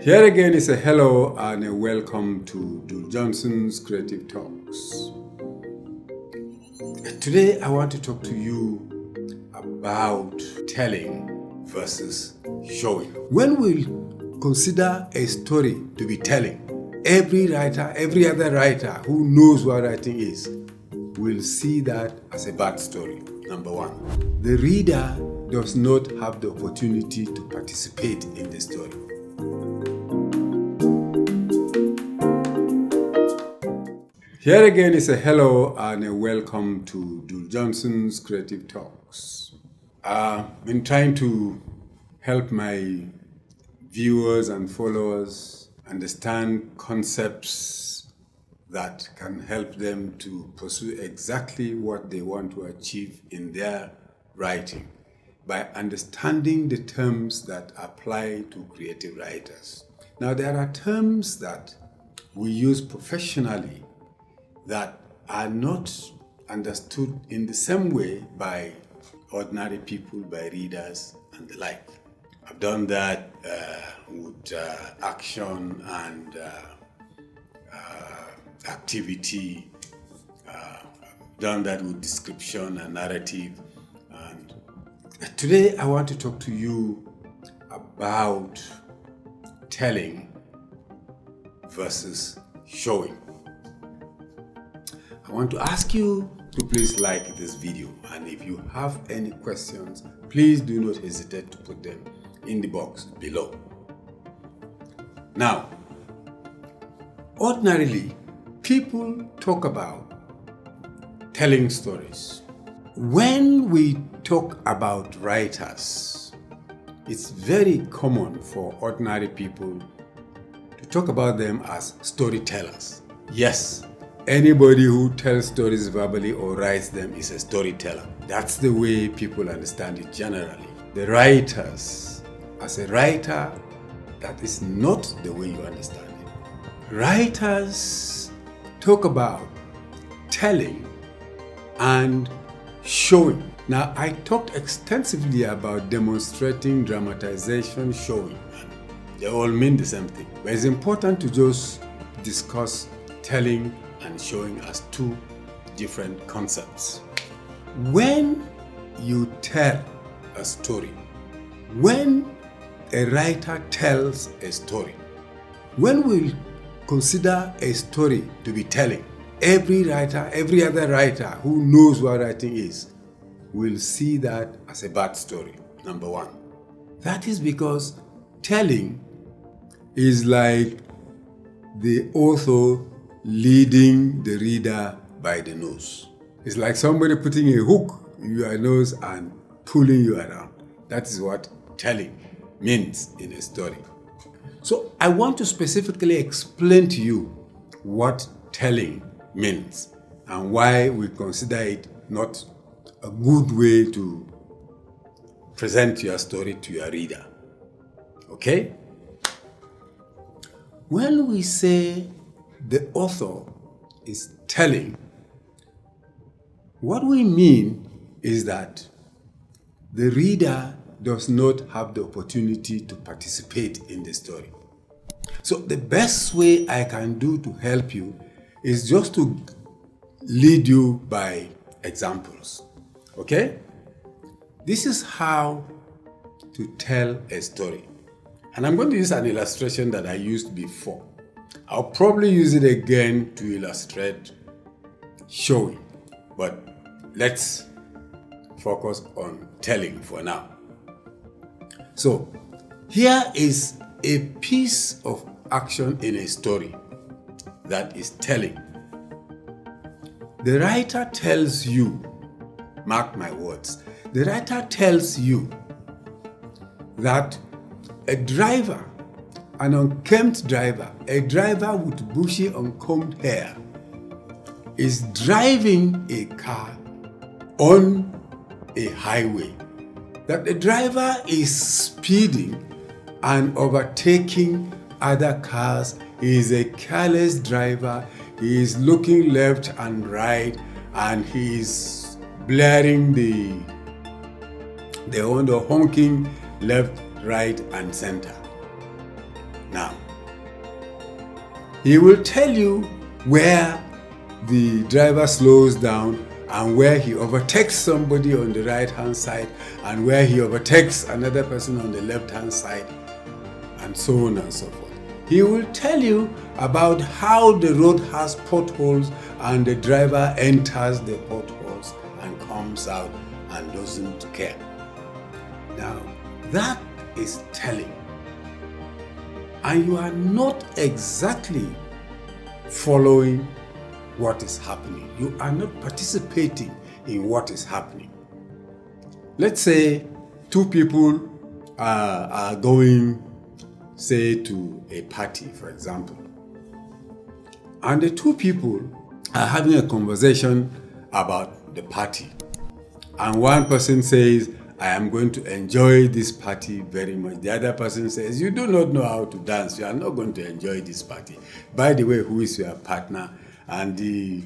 Here again is a hello and a welcome to Dul Johnson's Creative Talks. Today I want to talk to you about telling versus showing. When we consider a story to be telling, every other writer who knows what writing is, will see that as a bad story. Number one, the reader does not have the opportunity to participate in the story. Here again is a hello and a welcome to Dul Johnson's Creative Talks. I've been trying to help my viewers and followers understand concepts that can help them to pursue exactly what they want to achieve in their writing by understanding the terms that apply to creative writers. Now, there are terms that we use professionally that are not understood in the same way by ordinary people, by readers and the like. I've done that with action and activity. I've done that with description and narrative. And today I want to talk to you about telling versus showing. I want to ask you to please like this video, and if you have any questions, please do not hesitate to put them in the box below. Now, ordinarily, people talk about telling stories. When we talk about writers, it's very common for ordinary people to talk about them as storytellers. Yes, anybody who tells stories verbally or writes them is a storyteller. That's the way people understand it generally. The writers, as a writer, that is not the way you understand it. Writers talk about telling and showing. Now, I talked extensively about demonstrating, dramatization, showing. They all mean the same thing. But it's important to just discuss telling and showing as two different concepts. When you tell a story, when a writer tells a story, when we consider a story to be telling, every other writer who knows what writing is, will see that as a bad story. Number one. That is because telling is like the author leading the reader by the nose. It's like somebody putting a hook in your nose and pulling you around. That is what telling means in a story. So I want to specifically explain to you what telling means and why we consider it not a good way to present your story to your reader. Okay? When we say the author is telling, what we mean is that the reader does not have the opportunity to participate in the story. So the best way I can do to help you is just to lead you by examples. Okay? This is how to tell a story. And I'm going to use an illustration that I used before. I'll probably use it again to illustrate showing, but let's focus on telling for now. So, here is a piece of action in a story that is telling. The writer tells you, mark my words, the writer tells you that a driver, an unkempt driver, a driver with bushy uncombed hair, is driving a car on a highway. That the driver is speeding and overtaking other cars. He is a careless driver. He is looking left and right, and he is blaring the honking left, right, and center. Now, he will tell you where the driver slows down and where he overtakes somebody on the right-hand side and where he overtakes another person on the left-hand side, and so on and so forth. He will tell you about how the road has potholes and the driver enters the potholes and comes out and doesn't care. Now, that is telling. And you are not exactly following what is happening. You are not participating in what is happening. Let's say two people are going, say, to a party, for example. And the two people are having a conversation about the party. And one person says, I am going to enjoy this party very much. The other person says, you do not know how to dance. You are not going to enjoy this party. By the way, who is your partner? And the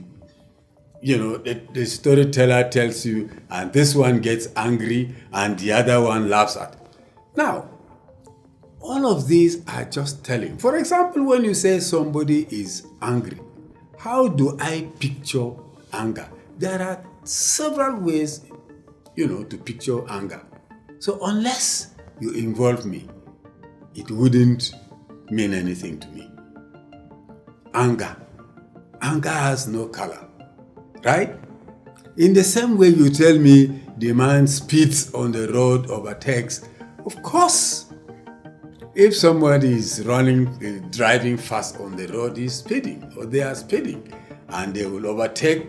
storyteller tells you, and this one gets angry and the other one laughs at. Now, all of these are just telling. For example, when you say somebody is angry, how do I picture anger? There are several ways, to picture anger. So unless you involve me, it wouldn't mean anything to me. Anger has no color, right? In the same way you tell me the man speeds on the road, overtakes, of course, if somebody is driving fast on the road, he's speeding, or they are speeding, and they will overtake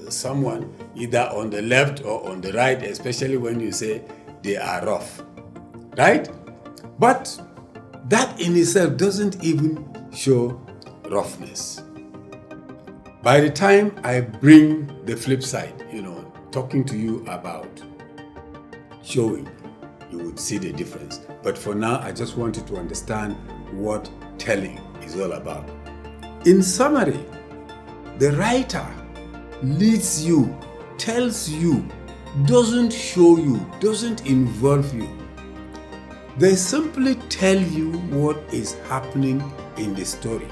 someone either on the left or on the right, especially when you say they are rough, right? But that in itself doesn't even show roughness. By the time I bring the flip side, talking to you about showing, you would see the difference. But for now, I just want you to understand what telling is all about. In summary, the writer leads you, tells you, doesn't show you, doesn't involve you. They simply tell you what is happening in the story.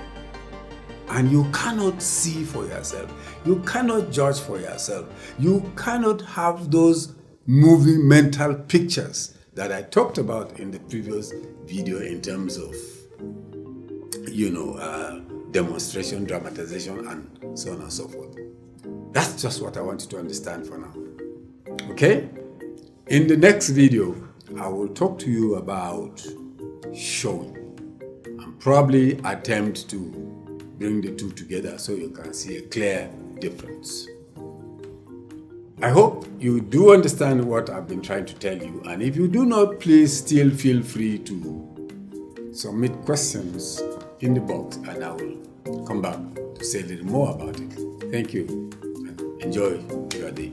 And you cannot see for yourself. You cannot judge for yourself. You cannot have those moving mental pictures that I talked about in the previous video in terms of, demonstration, dramatization, and so on and so forth. That's just what I want you to understand for now. Okay? In the next video, I will talk to you about showing and probably attempt to bring the two together so you can see a clear difference. I hope you do understand what I've been trying to tell you, and if you do not, please still feel free to submit questions in the box and I will come back to say a little more about it. Thank you and enjoy your day.